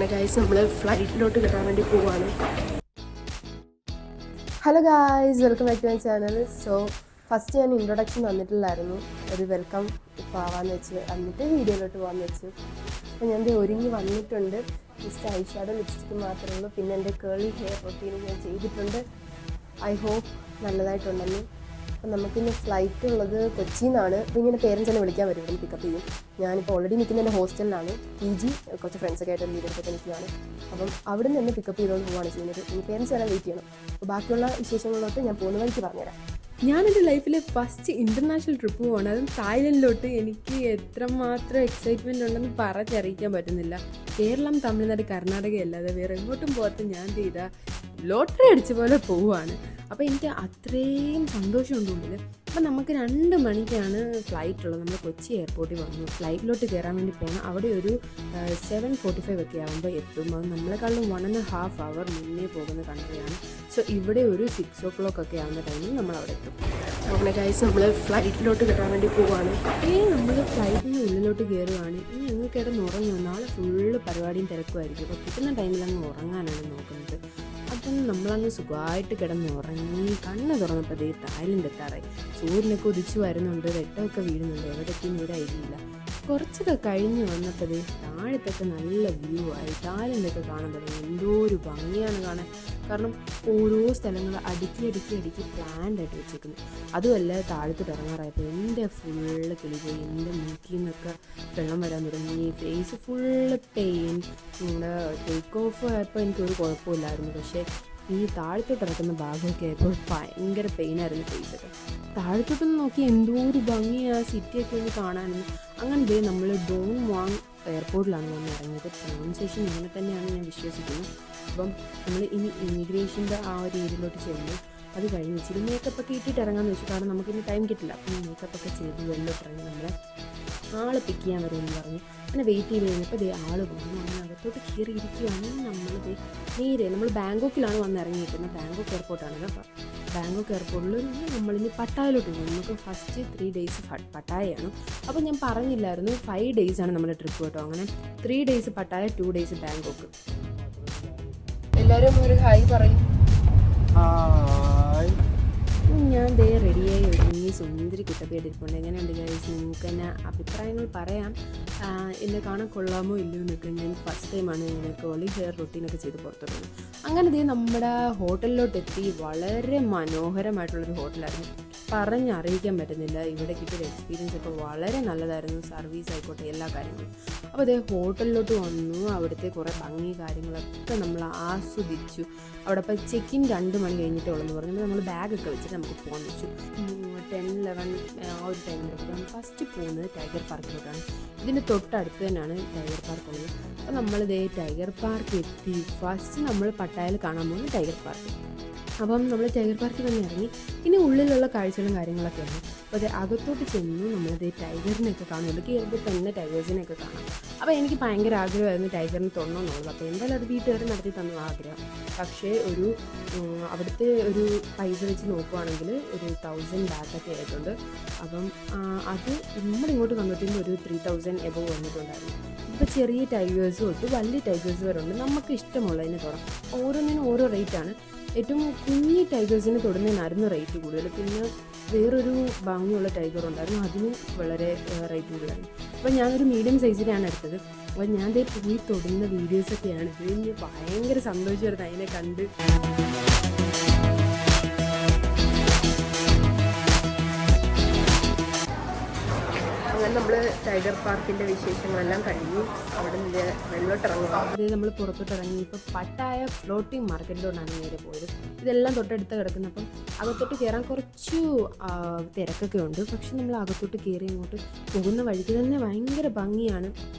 അങ്ങനെ ഗൈസ് നമ്മൾ ഫ്ലൈറ്റിലോട്ട് കയറാൻ വേണ്ടി പോവാണ്. Hello guys, welcome back to my channel. So first ഞാൻ ഇൻട്രൊഡക്ഷൻ തന്നിട്ടില്ലായിരുന്നു, ഒരു വെൽക്കം ഇപ്പോൾ ആവാന്ന് വെച്ച് എന്നിട്ട് വീഡിയോയിലോട്ട് പോകാമെന്ന് വെച്ചു. അപ്പോൾ ഞാൻ ഒരുങ്ങി വന്നിട്ടുണ്ട്. ജസ്റ്റ് ഐ ഷാഡോ ലിപ്സ്റ്റിക്ക് മാത്രമേ ഉള്ളൂ. പിന്നെ എൻ്റെ കേളി ഹെയർ റൊട്ടീൻ ഞാൻ ചെയ്തിട്ടുണ്ട്. ഐ ഹോപ്പ് നല്ലതായിട്ടുണ്ടെന്ന്. അപ്പം നമുക്കിന്ന് ഫ്ലൈറ്റ് ഉള്ളത് കൊച്ചിയിൽ നിന്നാണ്. അപ്പോൾ ഇങ്ങനെ പേരൻസ് എന്നെ വിളിക്കാൻ വരും, ഇവിടെ പിക്കപ്പ് ചെയ്യും. ഞാനിപ്പോൾ ഓൾറെഡി നിൽക്കുന്ന എൻ്റെ ഹോസ്റ്റലിലാണ്. PG കുറച്ച് ഫ്രണ്ട്സൊക്കെ ആയിട്ട് വീടെടുത്തൊക്കെ നിൽക്കുകയാണ്. അപ്പം അവിടെ നിന്ന് തന്നെ പിക്കപ്പ് ചെയ്തുകൊണ്ട് പോവുകയാണ് ചെയ്യുന്നത്. ഇനി പേരൻസ് വരാൻ വെയിറ്റ് ചെയ്യണം. അപ്പോൾ ബാക്കിയുള്ള വിശേഷങ്ങളിലോട്ട് ഞാൻ പോകുന്ന വഴിക്ക് പറഞ്ഞുതരാം. ഞാനെൻ്റെ ലൈഫിലെ ഫസ്റ്റ് ഇൻ്റർനാഷണൽ ട്രിപ്പ് പോവാണ്, അതും തായ്ലൻഡിലോട്ട്. എനിക്ക് എത്രമാത്രം എക്സൈറ്റ്മെൻറ്റ് ഉണ്ടെന്ന് പറഞ്ഞറിയിക്കാൻ പറ്റുന്നില്ല. കേരളം, തമിഴ്നാട്, കർണാടക അല്ലാതെ വേറെ എങ്ങോട്ടും പോകാത്ത ഞാൻ ചെയ്ത ലോട്ടറി അടിച്ച പോലെ പോവുകയാണ്. അപ്പോൾ എനിക്ക് അത്രയും സന്തോഷമുണ്ട് ഉള്ളിൽ. അപ്പം നമുക്ക് 2 മണിക്കാണ് ഫ്ലൈറ്റ് ഉള്ളത്. നമ്മൾ കൊച്ചി എയർപോർട്ടിൽ വന്നു. ഫ്ലൈറ്റിലോട്ട് കയറാൻ വേണ്ടി പോകണം. അവിടെ ഒരു 7:45 ഒക്കെ ആകുമ്പോൾ എത്തും. അത് നമ്മളെക്കാളും 1.5 hour മുന്നേ പോകുന്ന കൺട്രിയാണ്. സോ ഇവിടെ ഒരു 6 o'clock ഒക്കെ ആകുന്ന ടൈമിൽ നമ്മൾ അവിടെ എത്തും. അങ്ങനെ ഗൈസ് നമ്മൾ ഫ്ലൈറ്റിലോട്ട് കയറാൻ വേണ്ടി പോവാണ്. നമ്മൾ ഫ്ലൈറ്റിന് ഉള്ളിലോട്ട് കയറുകയാണ്. ഇനി അങ്ങ് കിടന്ന് ഉറങ്ങുക. നാളെ ഫുള്ള് പരിപാടിയും തിരക്കുമായിരിക്കും. അപ്പോൾ കിട്ടുന്ന ടൈമിൽ അങ്ങ് ഉറങ്ങാനാണ് നോക്കുന്നത്. അപ്പം നമ്മളങ്ങ് സുഖമായിട്ട് കിടന്ന് ഉറങ്ങി കണ്ണ് തുറന്നപ്പോൾ തായ്ലൻഡ് എത്താറായി. സൂര്യനൊക്കെ ഉദിച്ചു വരുന്നുണ്ട്, വെട്ടമൊക്കെ വീഴുന്നുണ്ട്. എവിടേക്കും ഒരു ഐഡിയ ഇല്ല. കുറച്ചൊക്കെ കഴിഞ്ഞ് വന്നപ്പോൾ താഴത്തൊക്കെ നല്ല വ്യൂ ആയി. തായ്ലൻഡൊക്കെ കാണാൻ തുടങ്ങി. എന്തോ ഒരു ഭംഗിയാണ് കാണാൻ. കാരണം ഓരോ സ്ഥലങ്ങൾ അടുക്കി പ്ലാൻഡ് ആയിട്ട് വെച്ചേക്കുന്നു. അതുമല്ല, താഴത്തോട്ട് ഇറങ്ങാറായപ്പോൾ എൻ്റെ ഫുള്ള് കിളി പോയി. എൻ്റെ മൂക്കിൽ നിന്നൊക്കെ വെള്ളം വരാൻ തുടങ്ങി. Face full pain. നമ്മുടെ ടേക്ക് ഓഫ് ആയപ്പോൾ എനിക്കൊരു കുഴപ്പമില്ലായിരുന്നു. പക്ഷേ ഈ താഴത്തോട്ട് ഇറക്കുന്ന ഭാഗമൊക്കെ ആയപ്പോൾ ഭയങ്കര പെയിനായിരുന്നു ഫേസൊക്കെ. താഴത്തോട്ടൊന്ന് നോക്കി എന്തോ ഒരു ഭംഗിയാണ് സിറ്റിയൊക്കെ ഒന്ന് കാണാനും. അങ്ങനെ നമ്മൾ ഡോൺ വാങ് എയർപോർട്ടിലാണ് വന്ന് ഇറങ്ങിയത്. പ്രൊണൗൺസിയേഷൻ ഇങ്ങനെ തന്നെയാണ് ഞാൻ വിശ്വസിക്കുന്നത്. അപ്പം നമ്മൾ ഇനി ഇമിഗ്രേഷൻ്റെ ആ ഒരു ഏരിയയിലോട്ട് ചെന്നു. അത് കഴിഞ്ഞ് ഇച്ചിരി മേക്കപ്പൊക്കെ ഇട്ടിട്ട് ഇറങ്ങാമെന്ന് വെച്ചു. കാരണം നമുക്കിനി ടൈം കിട്ടില്ല. അപ്പം മേക്കപ്പൊക്കെ ചെയ്ത് വെള്ളമൊക്കെ ഇറങ്ങി നമ്മളെ ആളെ പിക്ക് ചെയ്യാൻ വരുമെന്ന് പറഞ്ഞു. അങ്ങനെ വെയിറ്റ് ചെയ്ത് കഴിഞ്ഞപ്പോൾ ആൾ വന്നു. അങ്ങനെ അകത്തോട്ട് കയറിയിരിക്കുകയാണ്. നേരെ നമ്മൾ ബാങ്കോക്കിലാണ് വന്ന് ഇറങ്ങിയിരിക്കുന്നത്. ബാങ്കോക്ക് എയർപോർട്ടാണത്. അപ്പം ബാങ്കോക്ക് എയർപോർട്ടിൽ നമ്മളിനി പട്ടായയിലോട്ട് പോകും. നമുക്ക് ഫസ്റ്റ് 3 days പട്ടായയാണ്. അപ്പോൾ ഞാൻ പറഞ്ഞില്ലായിരുന്നു 5 days ആണ് നമ്മുടെ ട്രിപ്പ് കേട്ടോ. അങ്ങനെ 3 days പട്ടായ, 2 days ബാങ്കോക്ക്. എല്ലാവരും ഒരു ഹായ് പറയും. ഞാൻ റെഡിയായി ഒരുങ്ങി സുന്ദരി കുട്ടപ്പേട്ടിരിപ്പുണ്ട്. എങ്ങനെയുണ്ട് ഗൈസ്? നിങ്ങൾക്ക് തന്നെ അഭിപ്രായങ്ങൾ പറയാം. എന്നെ കാണാൻ കൊള്ളാമോ ഇല്ലയോ എന്നൊക്കെ. ഞാൻ ഫസ്റ്റ് ടൈമാണ് ഇങ്ങനെ കേളി ഹെയർ റൊട്ടീനൊക്കെ ചെയ്ത് പുറത്തോട്ട്. അങ്ങനെ നമ്മുടെ ഹോട്ടലിലോട്ട് എത്തി. വളരെ മനോഹരമായിട്ടുള്ളൊരു ഹോട്ടലായിരുന്നു. പറഞ്ഞറിയിക്കാൻ പറ്റുന്നില്ല. ഇവിടെ കിട്ടിയൊരു എക്സ്പീരിയൻസ് ഒക്കെ വളരെ നല്ലതായിരുന്നു. സർവീസ് ആയിക്കോട്ടെ, എല്ലാ കാര്യങ്ങളും. അപ്പോൾ ഹോട്ടലിലോട്ട് വന്നു. അവിടുത്തെ കുറേ ഭംഗി കാര്യങ്ങളൊക്കെ നമ്മൾ ആസ്വദിച്ചു. അവിടെ ഇപ്പോൾ ചെക്കിൻ 2 മണി കഴിഞ്ഞിട്ടേ ഉള്ളെന്ന് പറഞ്ഞപ്പോൾ നമ്മൾ ബാഗൊക്കെ വെച്ചിട്ട് നമുക്ക് പോകാൻ വെച്ചു. 10-11 ആ ഒരു ടൈമിലൊക്കെ നമ്മൾ ഫസ്റ്റ് പോകുന്നത് ടൈഗർ പാർക്കിലോട്ടാണ്. ഇതിൻ്റെ തൊട്ടടുത്ത് തന്നെയാണ് ടൈഗർ പാർക്ക് ഉള്ളത്. അപ്പോൾ നമ്മൾ ടൈഗർ പാർക്ക് എത്തി. ഫസ്റ്റ് നമ്മൾ പട്ടായയിൽ കാണാൻ പോകുന്നത് ടൈഗർ പാർക്ക്. അപ്പം നമ്മൾ ടൈഗർ പാർക്കിൽ തന്നെ ഇറങ്ങി. ഇനി ഉള്ളിലുള്ള കാഴ്ചകളും കാര്യങ്ങളൊക്കെയാണ്. അപ്പോൾ അകത്തോട്ട് ചെന്നു. നമ്മളത് ടൈഗറിനെയൊക്കെ കാണുമല്ലോ. കയറുമ്പോൾ തന്നെ ടൈഗേഴ്സിനെയൊക്കെ കാണാം. അപ്പോൾ എനിക്ക് ഭയങ്കര ആഗ്രഹമായിരുന്നു ടൈഗറിന് തൊടണമെന്നുള്ളത്. അപ്പോൾ എന്തായാലും അത് വീട്ടുകാർ നടത്തി തന്നു ആഗ്രഹം. പക്ഷേ അവിടുത്തെ ഒരു പൈസ വെച്ച് നോക്കുവാണെങ്കിൽ ഒരു 1000 ബാറ്റൊക്കെ ആയിട്ടുണ്ട്. അപ്പം അത് നമ്മളിങ്ങോട്ട് കണ്ടിട്ടുമ്പോൾ ഒരു 3000 എബവ് വന്നിട്ടുണ്ടായിരുന്നു. ഇപ്പോൾ ചെറിയ ടൈഗേഴ്സ് തൊട്ട് വലിയ ടൈഗേഴ്സ് വരെ ഉണ്ട്. നമുക്ക് ഇഷ്ടമുള്ളതിന് തൊടാം. ഓരോന്നിനും ഓരോ റേറ്റാണ്. ഏറ്റവും കുഞ്ഞി ടൈഗേഴ്സിന് തൊടുന്നതിനായിരുന്നു റേറ്റ് കൂടുതൽ. പിന്നെ വേറൊരു ഭംഗിയുള്ള ടൈഗർ ഉണ്ടായിരുന്നു, അതിന് വളരെ റേറ്റ് കൂടുതലായിരുന്നു. അപ്പോൾ ഞാനൊരു മീഡിയം സൈസിലാണ് എടുത്തത്. അപ്പോൾ ഞാൻ പോയി തൊടുന്ന വീഡിയോസൊക്കെയാണ്. ഇതിന് ഭയങ്കര സന്തോഷമായിരുന്നു അതിനെ കണ്ട്. അങ്ങനെ നമ്മൾ ടൈഗർ പാർക്കിൻ്റെ വിശേഷങ്ങളെല്ലാം കഴിഞ്ഞു. അവിടെ നിന്ന് വെള്ളോട്ടിറങ്ങുക. അതായത് നമ്മൾ പുറത്തോട്ട് ഇറങ്ങി. ഇപ്പോൾ പട്ടായ ഫ്ലോട്ടിംഗ് മാർക്കറ്റിലോട്ടാണ് നേരെ പോയത്. ഇതെല്ലാം തൊട്ടടുത്ത് കിടക്കുന്ന. അപ്പം അകത്തോട്ട് കയറാൻ കുറച്ച് തിരക്കൊക്കെ ഉണ്ട്. പക്ഷെ നമ്മൾ അകത്തോട്ട് കയറി അങ്ങോട്ട് പോകുന്ന വഴിക്ക് തന്നെ ഭയങ്കര ഭംഗിയാണ്.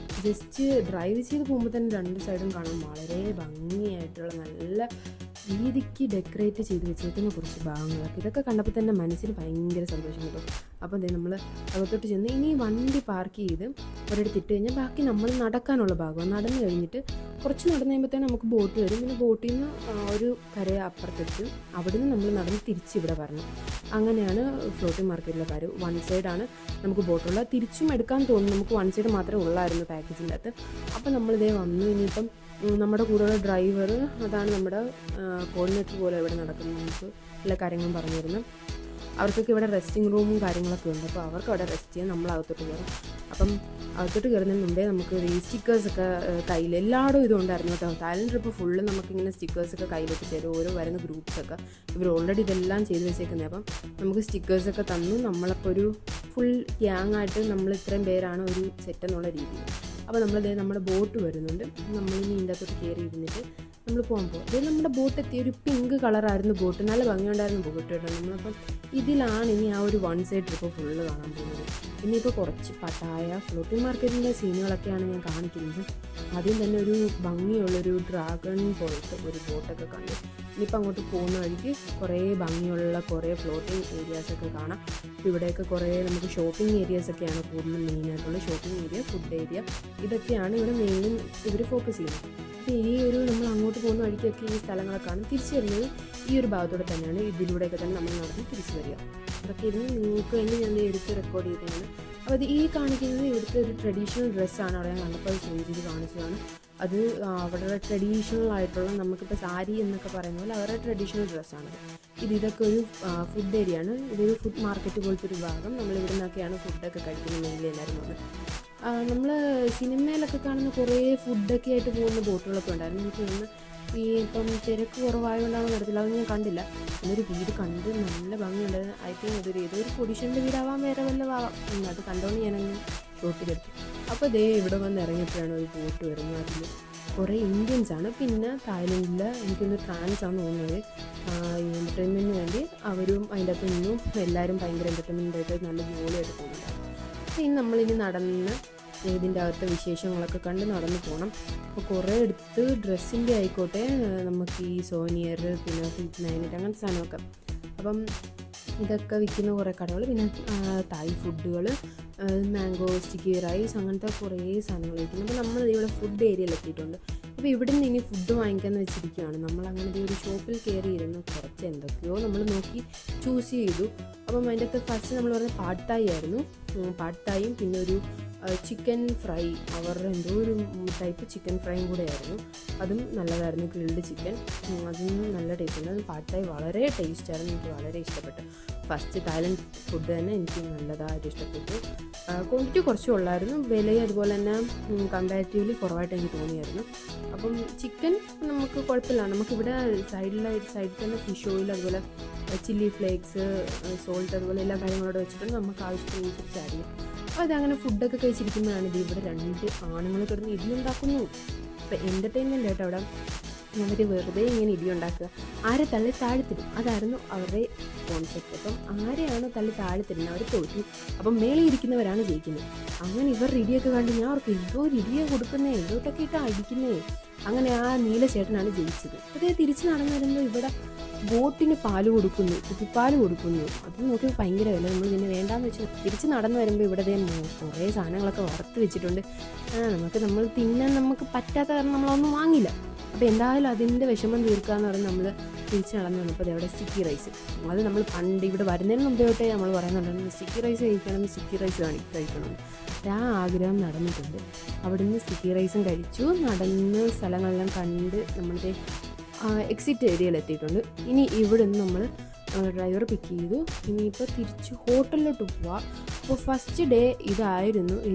ജസ്റ്റ് ഡ്രൈവ് ചെയ്ത് പോകുമ്പോൾ തന്നെ 2 സൈഡും കാണാൻ വളരെ ഭംഗിയായിട്ടുള്ള നല്ല രീതിക്ക് ഡെക്കറേറ്റ് ചെയ്ത് വെച്ചേക്കുന്ന കുറച്ച് ഭാഗങ്ങളൊക്കെ. ഇതൊക്കെ കണ്ടപ്പോൾ തന്നെ മനസ്സിന് ഭയങ്കര സന്തോഷം കിട്ടും. അപ്പോൾ നമ്മൾ അകത്തോട്ട് ചെന്ന് ഇനി വണ്ടി പാർക്ക് ചെയ്ത് ഒരിടത്ത് ഇട്ട് കഴിഞ്ഞാൽ ബാക്കി നമ്മൾ നടക്കാനുള്ള ഭാഗം നടന്നു കഴിഞ്ഞിട്ട് കുറച്ച് നടന്നു കഴിയുമ്പോഴത്തേനും നമുക്ക് ബോട്ട് വരും. പിന്നെ ബോട്ടിൽ നിന്ന് ഒരു കര അപ്പുറത്തെത്തും. അവിടെ നിന്ന് നമ്മൾ നടന്ന് തിരിച്ചിവിടെ വരണം. അങ്ങനെയാണ് ഫ്ലോട്ടിംഗ് മാർക്കറ്റിലെ കാര്യം. 1 സൈഡാണ് നമുക്ക് ബോട്ടുള്ള. തിരിച്ചും എടുക്കാൻ തോന്നുന്നു. നമുക്ക് 1 സൈഡ് മാത്രമേ ഉള്ളായിരുന്നു പാക്കേജിൻ്റെ അകത്ത്. അപ്പോൾ നമ്മളിതേ വന്നു. ഇനിയിപ്പം നമ്മുടെ കൂടെയുള്ള ഡ്രൈവർ, അതാണ് നമ്മുടെ കോർഡിനേറ്റർ പോലെ ഇവിടെ നടക്കുന്നത്, നമുക്ക് എല്ലാ കാര്യങ്ങളും പറഞ്ഞു തരുന്നത്. അവർക്കൊക്കെ ഇവിടെ റെസ്റ്റിംഗ് റൂമും കാര്യങ്ങളൊക്കെ ഉണ്ട്. അപ്പോൾ അവർക്ക് അവിടെ റെസ്റ്റ് ചെയ്യാൻ നമ്മൾ അകത്തോട്ട് കയറും. അപ്പം അകത്തോട്ട് കയറുന്നതിന് മുമ്പേ നമുക്ക് ഈ സ്റ്റിക്കേഴ്സൊക്കെ കയ്യിൽ എല്ലായിടും ഇതുണ്ടായിരുന്നു കേട്ടോ. തായ്ലൻഡ് ട്രിപ്പ് ഫുള്ള് നമുക്കിങ്ങനെ സ്റ്റിക്കേഴ്സൊക്കെ കയ്യിലോട്ട് ചേരും. ഓരോ വരുന്ന ഗ്രൂപ്പ്സൊക്കെ ഇവർ ഓൾറെഡി ഇതെല്ലാം ചെയ്ത് വെച്ചേക്കുന്നത്. അപ്പം നമുക്ക് സ്റ്റിക്കേഴ്സൊക്കെ തന്നു. നമ്മളപ്പോൾ ഒരു ഫുൾ ഗ്യാങ് ആയിട്ട് നമ്മൾ ഇത്രയും പേരാണ് ഒരു സെറ്റ് എന്നുള്ള രീതിയിൽ. അപ്പോൾ നമ്മുടെ ബോട്ട് വരുന്നുണ്ട്. നമ്മളിനി ഇതിൻ്റെ അകത്തോട്ട് കയറി ഇരുന്നിട്ട് നമ്മൾ പോകാൻ പോകും. ഇത് നമ്മുടെ ബോട്ട് എത്തിയ ഒരു പിങ്ക് കളറായിരുന്നു ബോട്ട്. നല്ല ഭംഗിയുണ്ടായിരുന്നു ബോട്ട് കേട്ടോ. നമ്മളപ്പം ഇതിലാണ് ഇനി ആ ഒരു വൺ സൈഡ് ട്രിപ്പ് ഫുള്ള് കാണാൻ പോകുന്നത്. ഇനിയിപ്പോൾ കുറച്ച് പട്ടായ ഫ്ലോട്ടിംഗ് മാർക്കറ്റിൻ്റെ സീനുകളൊക്കെയാണ് ഞാൻ കാണിക്കുന്നത്. ആദ്യം തന്നെ ഒരു ഭംഗിയുള്ളൊരു ഡ്രാഗൺ പോലത്തെ ഒരു ബോട്ടൊക്കെ കണ്ടു. ഇനിയിപ്പോൾ അങ്ങോട്ട് പോകുന്ന വഴിക്ക് കുറേ ഭംഗിയുള്ള കുറേ ഫ്ലോട്ടിംഗ് ഏരിയാസൊക്കെ കാണാം. ഇവിടെയൊക്കെ കുറേ നമുക്ക് ഷോപ്പിംഗ് ഏരിയാസൊക്കെയാണ് കൂടുതലും മെയിനായിട്ടുള്ള ഷോപ്പിംഗ് ഏരിയ, ഫുഡ് ഏരിയ, ഇതൊക്കെയാണ് ഇവിടെ മെയിൻ ഇവർ ഫോക്കസ് ചെയ്യുന്നത്. അപ്പോൾ ഈ ഒരു നമ്മൾ അങ്ങോട്ട് പോകുന്ന വഴിക്കൊക്കെ ഈ സ്ഥലങ്ങളൊക്കെ കാണും. തിരിച്ചു വരുന്നത് ഈ ഒരു ഭാഗത്തൂടെ തന്നെയാണ്. ഇതിലൂടെയൊക്കെ തന്നെ നമ്മൾ നടന്ന് തിരിച്ചു വരിക. അതൊക്കെ ഇരുന്ന് നിങ്ങൾക്ക് വേണ്ടി ഞാൻ എടുത്ത് റെക്കോർഡ് ചെയ്തതാണ്. അപ്പോൾ അത് ഈ കാണിക്കുന്നത് ഇവിടുത്തെ ഒരു ട്രഡീഷണൽ ഡ്രസ്സാണ്. അവിടെ ഞാൻ കണ്ടപ്പോൾ അത് സൂം ചെയ്ത് കാണിച്ചതാണ്. അത് അവരുടെ ട്രഡീഷണൽ ആയിട്ടുള്ള, നമുക്കിപ്പോൾ സാരി എന്നൊക്കെ പറയുന്ന പോലെ അവരുടെ ട്രഡീഷണൽ ഡ്രസ്സാണത്. ഇതൊക്കെ ഒരു ഫുഡ് ഏരിയ ആണ്. ഇതൊരു ഫുഡ് മാർക്കറ്റ് പോലത്തെ ഒരു ഭാഗം. നമ്മളിവിടെ നിന്നൊക്കെയാണ് ഫുഡൊക്കെ കഴിക്കുന്നത് മെയിൻലി എല്ലാവരും വന്ന്. നമ്മൾ സിനിമയിലൊക്കെ കാണുന്ന കുറേ ഫുഡൊക്കെ ആയിട്ട് പോകുന്ന ബോട്ടുകളൊക്കെ ഉണ്ടായിരുന്നു. എനിക്ക് തോന്നുന്നു ഈ ഇപ്പം തിരക്ക് കുറവായതുകൊണ്ടാണ് നടത്തില്ല, അതൊന്നും ഞാൻ കണ്ടില്ല. എന്നൊരു വീട് കണ്ട് നല്ല ഭംഗിയുണ്ടായിരുന്നു. ഐ തിങ്ക് ഏതൊരു പൊടിഷൻ്റെ വീടാവാൻ വേറെ വല്ലതാവാം. അത് കണ്ടോണ്ട് ഞാനങ്ങ് ഷോട്ടിലെടുത്തു. അപ്പോൾ ഇവിടെ വന്ന് ഇറങ്ങിയപ്പോഴാണ് ഒരു ബോട്ട് വരുന്നത്. അതിൽ കുറേ ഇന്ത്യൻസാണ്. പിന്നെ തായ്ലൻഡിൽ എനിക്കൊന്ന് ട്രാൻസാണെന്ന് തോന്നുന്നത്. ഈ എൻ്റർടൈൻമെൻറ്റിന് വേണ്ടി അവരും അതിൻ്റെ അകത്ത് നിന്നും എല്ലാവരും ഭയങ്കര എൻ്റർടൈൻമെൻറ്റായിട്ട് നല്ല ജോലിയായിട്ട് പോകുന്നുണ്ടായിരുന്നു. അപ്പോൾ ഇനി നമ്മളിനി നടന്ന് ഇതിൻ്റെ അകത്തെ വിശേഷങ്ങളൊക്കെ കണ്ട് നടന്നു പോകണം. അപ്പോൾ കുറേ എടുത്ത് ഡ്രസ്സിൻ്റെ ആയിക്കോട്ടെ, നമുക്ക് ഈ സോനിയർ, പിന്നെ ഫിറ്റ് നൈനിറ്റ് അങ്ങനത്തെ സാധനമൊക്കെ. അപ്പം ഇതൊക്കെ വിൽക്കുന്ന കുറേ കടകൾ, പിന്നെ തായ് ഫുഡുകൾ, മാംഗോ സ്റ്റിക്കി റൈസ്, അങ്ങനത്തെ കുറേ സാധനങ്ങൾ വിൽക്കുന്നു. അപ്പോൾ നമ്മൾ ഇവിടെ ഫുഡ് ഏരിയയിൽ എത്തിയിട്ടുണ്ട്. അപ്പോൾ ഇവിടെ നിന്ന് ഇനി ഫുഡ് വാങ്ങിക്കാമെന്ന് വെച്ചിരിക്കുകയാണ്. നമ്മൾ അങ്ങനത്തെ ഒരു ഷോപ്പിൽ കയറിയിരുന്നു. കുറച്ച് എന്തൊക്കെയോ നമ്മൾ നോക്കി ചൂസ് ചെയ്തു. അപ്പം അതിൻ്റെ അകത്ത് ഫസ്റ്റ് നമ്മൾ പറഞ്ഞ പാഡ് തായ് ആയിരുന്നു. പാഡ് തായും പിന്നെ ഒരു ചിക്കൻ ഫ്രൈ, അവരുടെ എന്തോ ഒരു ടൈപ്പ് ചിക്കൻ ഫ്രൈയും കൂടെ ആയിരുന്നു. അതും നല്ലതായിരുന്നു, ഗ്രിൽഡ് ചിക്കൻ. അതും നല്ല ടേസ്റ്റ് ഉണ്ട്. അത് പാഡ് തായ് വളരെ ടേസ്റ്റായിരുന്നു, എനിക്ക് വളരെ ഇഷ്ടപ്പെട്ടു. ഫസ്റ്റ് തായ്ലൻഡ് ഫുഡ് തന്നെ എനിക്ക് നല്ലതായിട്ട് ഇഷ്ടപ്പെട്ടു. ക്വാണ്ടിറ്റി കുറച്ചും ഉള്ളായിരുന്നു, വിലയും അതുപോലെ തന്നെ കമ്പാരിറ്റീവ്ലി കുറവായിട്ട് എനിക്ക് തോന്നിയായിരുന്നു. അപ്പം ചിക്കൻ നമുക്ക് കുഴപ്പമില്ല. നമുക്കിവിടെ സൈഡിൽ തന്നെ ഫിഷ് ഓയിൽ, അതുപോലെ ചില്ലി ഫ്ലേക്സ്, സോൾട്ട്, അതുപോലെ എല്ലാ കാര്യങ്ങളോട് വെച്ചിട്ടുണ്ട്. നമുക്ക് ആവശ്യത്തിനനുസരിച്ച് ആഡ് ചെയ്യും. അപ്പോൾ അതങ്ങനെ ഫുഡൊക്കെ കഴിച്ചിരിക്കുന്നതാണ്. ഇവിടെ 2 ആണുങ്ങൾ കിടന്ന് ഇടിയുണ്ടാക്കുന്നു. അപ്പോൾ എൻ്റർടൈൻമെൻ്റ് ആയിട്ട് അവിടെ അവർ വെറുതെ ഇങ്ങനെ ഇടിയുണ്ടാക്കുക, ആരെ തള്ളി താഴ്ത്തിടും, അതായിരുന്നു അവരുടെ കോൺസെപ്റ്റ്. അപ്പം ആരെയാണ് തള്ളി താഴ്ത്തിടുന്നത് അവർ തോറ്റു. അപ്പം മേളിൽ ഇരിക്കുന്നവരാണ് ജയിക്കുന്നത്. അങ്ങനെ ഇവരുടെ ഇടിയൊക്കെ കണ്ട് ഞാൻ അവർക്ക് എന്തോ ഒരു ഇടിയെ കൊടുക്കുന്നേ, എന്തോട്ടൊക്കെ ഇട്ടാണ് അടിക്കുന്നേ. അങ്ങനെ ആ നീല ചേട്ടനാണ് ജയിച്ചത്. അതേ തിരിച്ച് നടന്നു വരുമ്പോൾ ഇവിടെ ബോട്ടിന് പാല് കൊടുക്കുന്നു, കുപ്പിപ്പാല് കൊടുക്കുന്നു. അത് നോക്കി ഭയങ്കര വില. നമ്മൾ പിന്നെ വേണ്ടാന്ന് വെച്ചാൽ തിരിച്ച് നടന്നു വരുമ്പോൾ ഇവിടെ കുറേ സാധനങ്ങളൊക്കെ വറുത്ത് വെച്ചിട്ടുണ്ട്. നമ്മൾ തിന്നാൻ നമുക്ക് പറ്റാത്ത കാരണം നമ്മളൊന്നും വാങ്ങില്ല. അപ്പോൾ എന്തായാലും അതിൻ്റെ വിഷമം തീർക്കാമെന്ന് പറഞ്ഞ് നമ്മൾ തിരിച്ച് നടന്നു വന്നപ്പോൾ അവിടെ സ്റ്റിക്കി റൈസ്. അത് നമ്മൾ പണ്ട് ഇവിടെ വരുന്നതിന് മുമ്പേ തൊട്ടേ നമ്മൾ പറയുന്നുണ്ടായിരുന്നു സ്റ്റിക്കി റൈസ് കഴിക്കണം, സ്റ്റിക്കി റൈസ് കഴിക്കണം. ആ ആഗ്രഹം നടന്നിട്ടുണ്ട്. അവിടുന്ന് സ്റ്റിക്കി റൈസും കഴിച്ചു. നടന്ന് സ്ഥലങ്ങളെല്ലാം കണ്ട് നമ്മളുടെ എക്സിറ്റ് ഏരിയയിൽ എത്തിയിട്ടുണ്ട്. ഇനി ഇവിടെ നിന്ന് നമ്മൾ ഡ്രൈവർ പിക്ക് ചെയ്തു. ഇനിയിപ്പോൾ തിരിച്ച് ഹോട്ടലിലോട്ട് പോവാം. അപ്പോൾ ഫസ്റ്റ് ഡേ ഇതായിരുന്നു. ഈ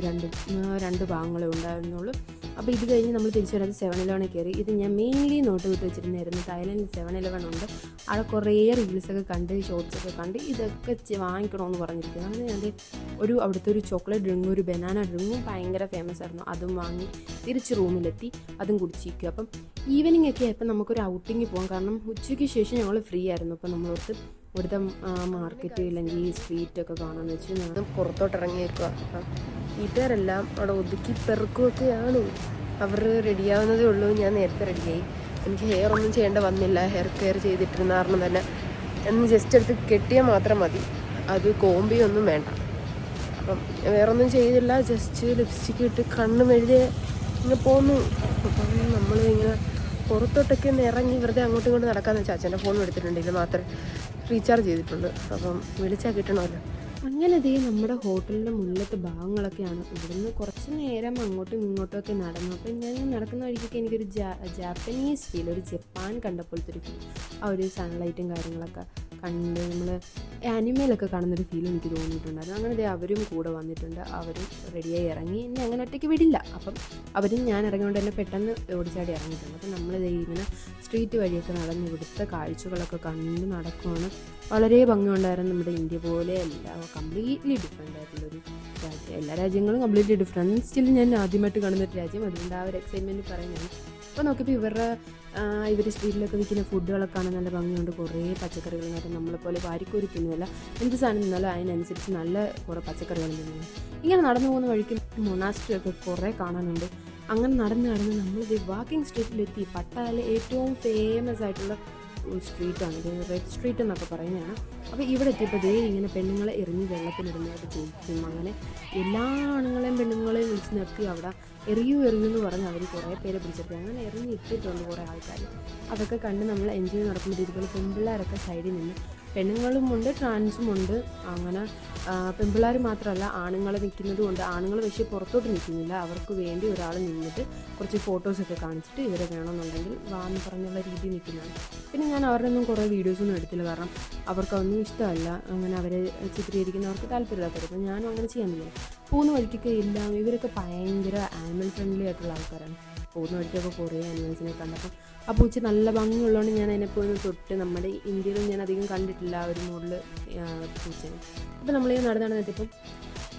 രണ്ട് ഭാഗങ്ങളേ ഉണ്ടായിരുന്നുള്ളൂ. അപ്പോൾ ഇത് കഴിഞ്ഞ് നമ്മൾ തിരിച്ചു വരുന്നത് 7-Eleven കയറി. ഇത് ഞാൻ മെയിൻലി നോട്ട് വിട്ട് വെച്ചിരുന്നായിരുന്നു. തായ്ലൻഡിൽ 7-Eleven ഉണ്ട്. അവിടെ കുറേ റീൽസൊക്കെ കണ്ട്, ഷോർട്സൊക്കെ കണ്ട് ഇതൊക്കെ വാങ്ങിക്കണമെന്ന് പറഞ്ഞിരിക്കുന്നു. അങ്ങനെ ഞാൻ അവിടുത്തെ ഒരു ചോക്ലേറ്റ് ഡ്രിങ്കും ഒരു ബനാന ഡ്രിങ്കും ഭയങ്കര ഫേമസ് ആയിരുന്നു. അതും വാങ്ങി തിരിച്ച് റൂമിലെത്തി അതും കുടിച്ചിരിക്കും. അപ്പം ഈവനിങ് ഒക്കെ ആയപ്പോൾ നമുക്കൊരു ഔട്ടിങ് പോകാം. കാരണം ഉച്ചയ്ക്ക് ശേഷം ഞങ്ങൾ ഫ്രീ ആയിരുന്നു. അപ്പം നമ്മളോർത്ത് ഇവിടുത്തെ മാർക്കറ്റ് ഇല്ലെങ്കിൽ സ്ട്രീറ്റൊക്കെ കാണാമെന്ന് വെച്ച് ഞങ്ങൾ പുറത്തോട്ട് ഇറങ്ങിയേക്കുക. വീട്ടുകാരെല്ലാം അവിടെ ഒതുക്കി പെറുക്കുകയൊക്കെയാണ്. അവർ റെഡിയാവുന്നതേ ഉള്ളൂ. ഞാൻ നേരത്തെ റെഡിയായി. എനിക്ക് ഹെയർ ഒന്നും ചെയ്യേണ്ട വന്നില്ല. ഹെയർ കെയർ ചെയ്തിട്ടിരുന്ന കാരണം തന്നെ എന്ന് ജസ്റ്റ് എടുത്ത് കെട്ടിയാൽ മാത്രം മതി. അത് കോമ്പിയൊന്നും വേണ്ട. അപ്പം വേറൊന്നും ചെയ്തില്ല. ജസ്റ്റ് ലിപ്സ്റ്റിക്ക് ഇട്ട് കണ്ണ് മെഴുതി ഇങ്ങനെ പോന്നു. അപ്പം നമ്മൾ ഇങ്ങനെ പുറത്തോട്ടൊക്കെ ഒന്ന് ഇറങ്ങി വെറുതെ അങ്ങോട്ടും ഇങ്ങോട്ടും നടക്കാമെന്ന് വെച്ചാൽ അച്ഛൻ്റെ ഫോൺ എടുത്തിട്ടുണ്ട്. ഇത് മാത്രമേ റീചാർജ് ചെയ്തിട്ടുള്ളൂ. അപ്പം വിളിച്ചാൽ കിട്ടണമല്ലോ. അങ്ങനെ ദേ നമ്മുടെ ഹോട്ടലിൻ്റെ മുന്നിലത്തെ ഭാഗങ്ങളൊക്കെയാണ്. ഇവിടുന്ന് കുറച്ച് നേരം അങ്ങോട്ടും ഇങ്ങോട്ടും ഒക്കെ നടന്നു. അപ്പം ഞാൻ നടക്കുന്ന വഴിക്കൊക്കെ എനിക്കൊരു ജാപ്പനീസ് ഫീൽ, ഒരു ജപ്പാൻ കണ്ട പോലത്തെ ഒരു ഫീൽ, ആ ഒരു സൺലൈറ്റും കാര്യങ്ങളൊക്കെ കണ്ട് നമ്മൾ ആനിമയിലൊക്കെ കാണുന്നൊരു ഫീൽ എനിക്ക് തോന്നിയിട്ടുണ്ടായിരുന്നു. അങ്ങനെ ദേ അവരും കൂടെ വന്നിട്ടുണ്ട്. അവരും റെഡിയായി ഇറങ്ങി. എന്നെ അങ്ങനെ ഒറ്റയ്ക്ക് വിടില്ല. അപ്പം അവരും ഞാൻ ഇറങ്ങിയോണ്ട് തന്നെ പെട്ടെന്ന് ഓടിച്ചാടി ഇറങ്ങിയിട്ടുണ്ട്. അപ്പം നമ്മൾ ദേ ഇങ്ങനെ സ്ട്രീറ്റ് വഴിയൊക്കെ നടന്ന് ഇവിടുത്തെ കാഴ്ചകളൊക്കെ കണ്ട് നടക്കുവാണ്. വളരെ ഭംഗിയുണ്ടായിരുന്നു. നമ്മുടെ ഇന്ത്യ പോലെ അല്ല, കംപ്ലീറ്റ്ലി ഡിഫറെൻ്റ് ആയിട്ടുള്ളൊരു രാജ്യം. എല്ലാ രാജ്യങ്ങളും കംപ്ലീറ്റ്ലി ഡിഫറെൻറ്റ്. സ്റ്റിൽ ഞാൻ ആദ്യമായിട്ട് കാണുന്നൊരു രാജ്യം, അതുകൊണ്ട് ആ ഒരു എക്സൈറ്റ്മെൻറ്റ് പറയുന്നതാണ്. അപ്പോൾ നോക്കിയപ്പോൾ ഇവർ സ്ട്രീറ്റിലൊക്കെ വിൽക്കുന്ന ഫുഡുകളൊക്കെ കാണാൻ നല്ല ഭംഗിയുണ്ട്. കുറേ പച്ചക്കറികളും കാര്യം നമ്മളെപ്പോലെ വാരിക്കോരി തിന്നുമല്ല, എന്ത് സാധനം തിന്നാലും അതിനനുസരിച്ച് നല്ല കുറേ പച്ചക്കറികൾ തിന്നുന്നു. ഇങ്ങനെ നടന്നു പോകുന്ന വഴിക്ക് മൊണാസ്ട്രി ഒക്കെ കുറേ കാണാനുണ്ട്. അങ്ങനെ നടന്ന് നമ്മൾ വാക്കിംഗ് സ്ട്രീറ്റിലെത്തി. പട്ടായയിലെ ഏറ്റവും ഫേമസ് ആയിട്ടുള്ള സ്ട്രീറ്റാണ് ഇത്, റെഡ് സ്ട്രീറ്റ് എന്നൊക്കെ പറയുന്നതാണ്. അപ്പോൾ ഇവിടെ എത്തിയപ്പോൾ ഇങ്ങനെ പെണ്ണുങ്ങളെ എറിഞ്ഞ് വെള്ളത്തിലിടുന്നതായിട്ട് ചോദിക്കും. അങ്ങനെ എല്ലാ ആണുങ്ങളെയും പെണ്ണുങ്ങളെയും വിളിച്ച് നിർത്തി അവിടെ എറിയൂ എന്ന് പറഞ്ഞ് അവർ കുറേ പേരെ പിടിച്ചെടുത്തി. അങ്ങനെ എറിഞ്ഞ് ഇട്ടിട്ടുണ്ട് കുറേ ആൾക്കാർ. അതൊക്കെ കണ്ട് നമ്മൾ എൻജോയ് നടക്കുമ്പോൾ ഇതുപോലെ പെൺപിള്ളേരൊക്കെ സൈഡിൽ നിന്ന്, പെണ്ണുങ്ങളുമുണ്ട് ട്രാൻസുമുണ്ട്. അങ്ങനെ പെൺപിള്ളേർ മാത്രമല്ല ആണുങ്ങൾ നിൽക്കുന്നതും ഉണ്ട്. ആണുങ്ങൾ പക്ഷേ പുറത്തോട്ട് നിൽക്കുന്നില്ല, അവർക്ക് വേണ്ടി ഒരാൾ നിന്നിട്ട് കുറച്ച് ഫോട്ടോസൊക്കെ കാണിച്ചിട്ട് ഇവരെ വേണമെന്നുണ്ടെങ്കിൽ വാന്ന് പറഞ്ഞുള്ള രീതി നിൽക്കുന്നതാണ്. പിന്നെ ഞാൻ അവരുടെ ഒന്നും കുറേ വീഡിയോസൊന്നും എടുത്തില്ല, കാരണം അവർക്കതൊന്നും ഇഷ്ടമല്ല, അങ്ങനെ അവരെ ചിത്രീകരിക്കുന്നവർക്ക് താല്പര്യമില്ലാത്തവർ. അപ്പോൾ ഞാനും അങ്ങനെ ചെയ്യാനില്ല. പോകുന്ന വഴിക്കൊക്കെ എല്ലാം ഇവരൊക്കെ ഭയങ്കര ആനിമൽ ഫ്രണ്ട്ലി ആയിട്ടുള്ള ആൾക്കാരാണ്. പോകുന്ന വഴിക്കൊക്കെ കുറേ ആനിമൽസിനെ കണ്ടപ്പം ആ പൂച്ച നല്ല ഭംഗിയുള്ളതുകൊണ്ട് ഞാൻ അതിനെ പോയി തൊട്ട്. നമ്മുടെ ഇന്ത്യയിലും ഞാൻ അധികം കണ്ടിട്ടില്ല ആ ഒരു മോഡൽ പൂച്ചനെ. അപ്പോൾ നമ്മളിങ്ങനെ നടന്നെത്തിയപ്പം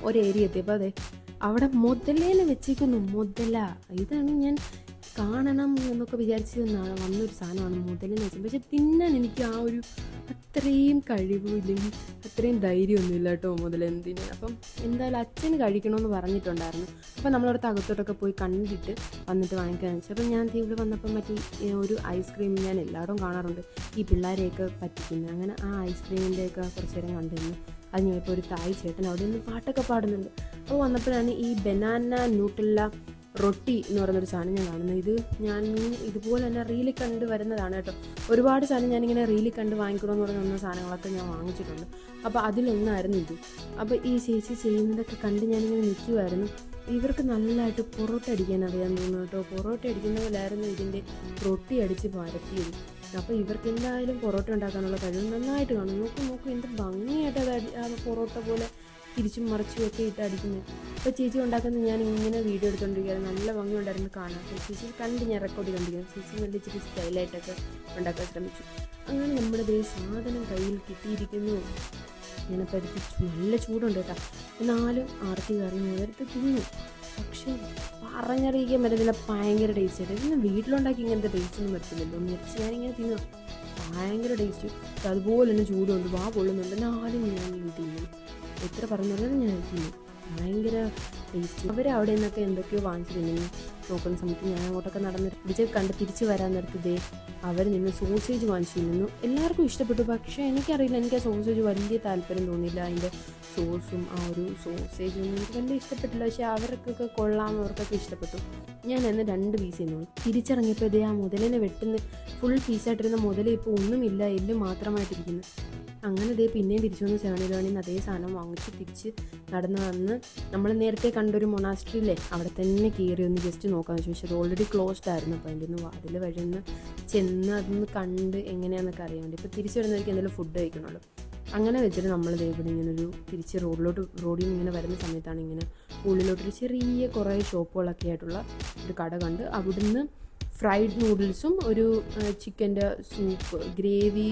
ഒരു ഏരിയ എത്തിയപ്പോൾ അവിടെ മുതലേനെ വെച്ചേക്കുന്നു. മുതല ഇതാണ് ഞാൻ കാണണം എന്നൊക്കെ വിചാരിച്ച് വന്നൊരു സാധനമാണ് മുതലെന്ന് വെച്ചാൽ. പക്ഷെ തിന്നാൻ എനിക്ക് ആ ഒരു അത്രയും കഴിവും ഇല്ലെങ്കിൽ അത്രയും ധൈര്യമൊന്നുമില്ല കേട്ടോ മുതലെന്തിന്. അപ്പം എന്തായാലും അച്ഛന് കഴിക്കണമെന്ന് പറഞ്ഞിട്ടുണ്ടായിരുന്നു. അപ്പം നമ്മളവിടുത്തെ അകത്തോട്ടൊക്കെ പോയി കണ്ടിട്ട് വന്നിട്ട് വാങ്ങിക്കാമെന്ന് വെച്ചാൽ. അപ്പം ഞാൻ ഇവിടെ വന്നപ്പം ഒരു ഐസ്ക്രീം ഞാൻ എല്ലായിടവും കാണാറുണ്ട് ഈ പിള്ളേരെയൊക്കെ പറ്റിക്കുന്നത്. അങ്ങനെ ആ ഐസ്ക്രീമിൻ്റെയൊക്കെ കുറച്ച് നേരം കണ്ടിരുന്നു. അത് ഞാൻ ഇപ്പോൾ ഒരു തായ് ചേട്ടൻ അവിടെ നിന്ന് പാട്ടൊക്കെ പാടുന്നുണ്ട്. അപ്പോൾ വന്നപ്പോഴാണ് ഈ ബനാന ന്യൂട്ടെല്ല റൊട്ടി എന്ന് പറയുന്നൊരു സാധനം ഞാൻ കാണുന്നത്. ഞാൻ ഇതുപോലെ തന്നെ റീലിൽ കണ്ട് വരുന്നതാണ് കേട്ടോ. ഒരുപാട് സാധനം ഞാനിങ്ങനെ റീലിൽ കണ്ട് വാങ്ങിക്കണമെന്ന് പറയുന്ന സാധനങ്ങളൊക്കെ ഞാൻ വാങ്ങിച്ചിട്ടുണ്ട്. അപ്പോൾ അതിലൊന്നായിരുന്നു ഇത്. അപ്പോൾ ഈ ചേച്ചി ചെയ്യുന്നതൊക്കെ കണ്ട് ഞാനിങ്ങനെ നിൽക്കുമായിരുന്നു. ഇവർക്ക് നല്ലതായിട്ട് പൊറോട്ട അടിക്കാൻ അറിയാൻ തോന്നുന്നു കേട്ടോ. പൊറോട്ട അടിക്കുന്ന പോലായിരുന്നു ഇതിൻ്റെ റൊട്ടി അടിച്ച് പരത്തിയത്. അപ്പോൾ ഇവർക്ക് എന്തായാലും പൊറോട്ട ഉണ്ടാക്കാനുള്ള കഴിവ് നന്നായിട്ട് കാണും. നോക്കും എന്ത് ഭംഗിയായിട്ട് അത് പൊറോട്ട പോലെ തിരിച്ചും മറിച്ചും ഒക്കെ ഇട്ട് അടിക്കുന്നത്. അപ്പോൾ ചേച്ചി ഉണ്ടാക്കുന്നത് ഞാൻ ഇങ്ങനെ വീഡിയോ എടുത്തുകൊണ്ടിരിക്കുകയായിരുന്നു. നല്ല ഭംഗി ഉണ്ടായിരുന്നു കാണാൻ. ചേച്ചി കണ്ട് ഞാൻ റെക്കോർഡ് ചെയ്തുകൊണ്ടിരിക്കുകയാണ്. ചേച്ചി നല്ല ഇച്ചിരി സ്റ്റൈലായിട്ടൊക്കെ ഉണ്ടാക്കാൻ ശ്രമിച്ചു. അങ്ങനെ നമ്മുടെ സാധനം കയ്യിൽ കിട്ടിയിരിക്കുന്നു. ഞാൻ പരുത്തിച്ചു. നല്ല ചൂടുണ്ട് കേട്ടോ. എന്നാലും ആർത്തി കാരണം നേരത്തെ തിന്നു. പക്ഷേ പറഞ്ഞറിയിക്കാൻ പറ്റുന്നില്ല, ഭയങ്കര ടേസ്റ്റ് ആയിട്ട്. ഇന്ന് വീട്ടിലുണ്ടാക്കി ഇങ്ങനത്തെ ടേസ്റ്റൊന്നും പറ്റുന്നില്ല. മിർച്ച് ഞാനിങ്ങനെ തിന്നു, ഭയങ്കര ടേസ്റ്റ്. അതുപോലെ തന്നെ ചൂടുണ്ട്, വാ പൊള്ളുന്നുണ്ട്. എന്നാലും ഞാൻ തിന്നു. എത്ര പറഞ്ഞാലും ഞാൻ തിന്നു. ഭയങ്കര ടേസ്റ്റ്. അവിടെ നിന്നൊക്കെ എന്തൊക്കെയോ വാങ്ങിച്ചു തിന്നു. നോക്കുന്ന സമയത്ത് ഞാൻ അങ്ങോട്ടൊക്കെ നടന്ന് വിജയ് കണ്ട് തിരിച്ച് വരാൻ നേരത്തെ അവർ നിന്ന് സോസേജ് വാങ്ങിച്ചു തിന്നു. എല്ലാവർക്കും ഇഷ്ടപ്പെട്ടു. പക്ഷേ എനിക്കറിയില്ല, എനിക്ക് ആ സോസേജ് വലിയ താല്പര്യം തോന്നിയില്ല. അതിൻ്റെ സോസും ആ ഒരു സോസേജും എനിക്ക് വലിയ ഇഷ്ടപ്പെട്ടില്ല. പക്ഷേ അവർക്കൊക്കെ കൊള്ളാം, അവർക്കൊക്കെ ഇഷ്ടപ്പെട്ടു. ഞാൻ അന്ന് 2 പീസ് തിന്നു. തിരിച്ചിറങ്ങിയപ്പോൾ ആ മുതലിനെ വെട്ടുന്ന ഫുൾ പീസായിട്ടിരുന്ന മുതൽ ഇപ്പോൾ ഒന്നുമില്ല, എല്ല് മാത്രമായിട്ടിരിക്കുന്നു. അങ്ങനെ പിന്നെയും തിരിച്ചു വന്ന് 7-Eleven അതേ സാധനം വാങ്ങിച്ച് തിരിച്ച് നടന്ന് വന്ന് നമ്മൾ നേരത്തെ കണ്ടൊരു മൊണാസ്ട്രിയില്ലേ അവിടെ തന്നെ കയറി ഒന്ന് ജസ്റ്റ് നോക്കാമെന്ന് ചോദിച്ചു. അത് ഓൾറെഡി ക്ലോസ്ഡ് ആയിരുന്നു. അപ്പോൾ അതിൻ്റെ ഒന്ന് വാതിൽ വഴി ഒന്ന് ചെന്ന് അതൊന്ന് കണ്ട് എങ്ങനെയാണെന്നൊക്കെ അറിയാൻ വേണ്ടി. ഇപ്പോൾ തിരിച്ചു വരുന്നവർക്ക് എന്തെങ്കിലും ഫുഡ് കഴിക്കണമല്ലോ. അങ്ങനെ വെച്ചിട്ട് നമ്മൾ ഇവിടെ ഇങ്ങനെ തിരിച്ച് റോഡിൽ നിന്ന് ഇങ്ങനെ വരുന്ന സമയത്താണ് ഇങ്ങനെ ഉള്ളിലോട്ടൊരു ചെറിയ കുറേ ഷോപ്പുകളൊക്കെ ആയിട്ടുള്ള ഒരു കട കണ്ട് അവിടുന്ന് ഫ്രൈഡ് നൂഡിൽസും ഒരു ചിക്കൻ്റെ സൂപ്പ് ഗ്രേവി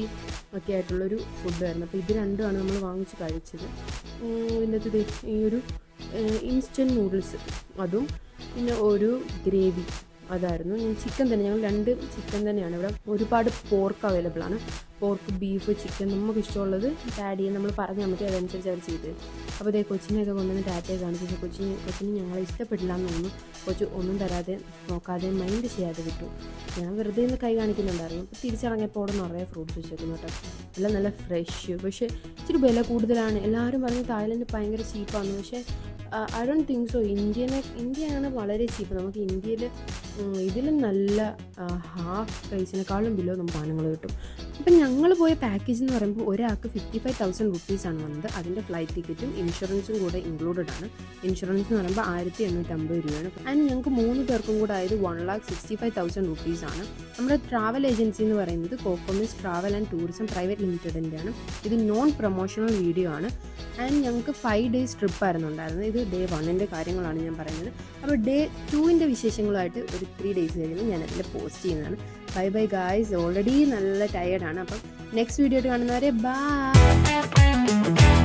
ഒക്കെ ആയിട്ടുള്ളൊരു ഫുഡായിരുന്നു. അപ്പോൾ ഇത് രണ്ടുമാണ് നമ്മൾ വാങ്ങിച്ച് കഴിച്ചത്. ഇതിൻ്റെ അകത്ത് ഈ ഒരു ഇൻസ്റ്റൻറ്റ് നൂഡിൽസ് അതും പിന്നെ ഒരു ഗ്രേവി അതായിരുന്നു. ചിക്കൻ തന്നെ, ഞങ്ങൾ 2 ചിക്കൻ തന്നെയാണ്. ഇവിടെ ഒരുപാട് പോർക്ക് അവൈലബിൾ ആണ്. പോർക്ക്, ബീഫ്, ചിക്കൻ നമുക്ക് ഇഷ്ടമുള്ളത് ആഡ് ചെയ്യാൻ നമ്മൾ പറഞ്ഞാൽ മതി, അതനുസരിച്ച് അവർ ചെയ്ത്. അപ്പോൾ കൊച്ചിനെയൊക്കെ കൊണ്ടുവന്ന് ടാറ്റയെ കാണിച്ചു. കൊച്ചിന് ഞങ്ങളെ ഇഷ്ടപ്പെട്ടില്ല എന്ന് തോന്നുന്നു. കൊച്ചു ഒന്നും തരാതെ നോക്കാതെ മൈൻഡ് ചെയ്യാതെ വിട്ടു. ഞാൻ വെറുതെ ഒന്ന് കൈ കാണിക്കുന്നുണ്ടായിരുന്നു. അപ്പോൾ തിരിച്ചിറങ്ങിയപ്പോൾ അവിടെ നിറയെ ഫ്രൂട്ട്സ് വെച്ചേക്കുന്നു കേട്ടോ. എല്ലാം നല്ല ഫ്രഷ്. പക്ഷേ ഇച്ചിരി വില കൂടുതലാണ്. എല്ലാവരും പറഞ്ഞ് തായ്ലൻഡ് ഭയങ്കര ചീപ്പാണ്. പക്ഷേ ഐ ഡോണ്ട് തിങ്ക് സോ. ഇന്ത്യയാണ് വളരെ ചീപ്പ്. നമുക്ക് ഇന്ത്യയിൽ ഇതിലും നല്ല ഹാഫ് പ്രൈസിനേക്കാളും ബിലോ നമുക്ക് സാധനങ്ങൾ കിട്ടും. അപ്പം ഞങ്ങൾ പോയ പാക്കേജ് എന്ന് പറയുമ്പോൾ ഒരാൾക്ക് 55,000 റുപ്പീസാണ് വന്നത്. അതിൻ്റെ ഫ്ലൈറ്റ് ടിക്കറ്റും ഇൻഷുറൻസും കൂടെ ഇൻക്ലൂഡഡ് ആണ്. ഇൻഷുറൻസ് എന്ന് പറയുമ്പോൾ 1850 രൂപയാണ്. ആൻഡ് ഞങ്ങൾക്ക് 3 പേർക്കും കൂടെ ആയത് 1,65,000 റുപ്പീസാണ്. നമ്മുടെ ട്രാവൽ ഏജൻസി എന്ന് പറയുന്നത് കോക്കോമിസ് ട്രാവൽ ആൻഡ് ടൂറിസം പ്രൈവറ്റ് ലിമിറ്റഡിൻ്റെയാണ്. ഇത് നോൺ പ്രൊമോഷണൽ വീഡിയോ ആണ്. ആൻഡ് ഞങ്ങൾക്ക് 5 ഡേയ്സ് ട്രിപ്പായിരുന്നു ഉണ്ടായിരുന്നത്. ഇത് ഡേ 1ൻ്റെ കാര്യങ്ങളാണ് ഞാൻ പറയുന്നത്. അപ്പോൾ ഡേ 2ൻ്റെ വിശേഷങ്ങളുമായിട്ട് ഒരു 3 ഡേയ്സ് കഴിയുമ്പോൾ ഞാൻ അതിൽ പോസ്റ്റ് ചെയ്യുന്നതാണ്. ബൈ ബൈ ഗായ്സ്, ഓൾറെഡി നല്ല ടയേർഡാണ്. അപ്പം നെക്സ്റ്റ് വീഡിയോ ആയിട്ട് കാണുന്നവരെ ബൈ.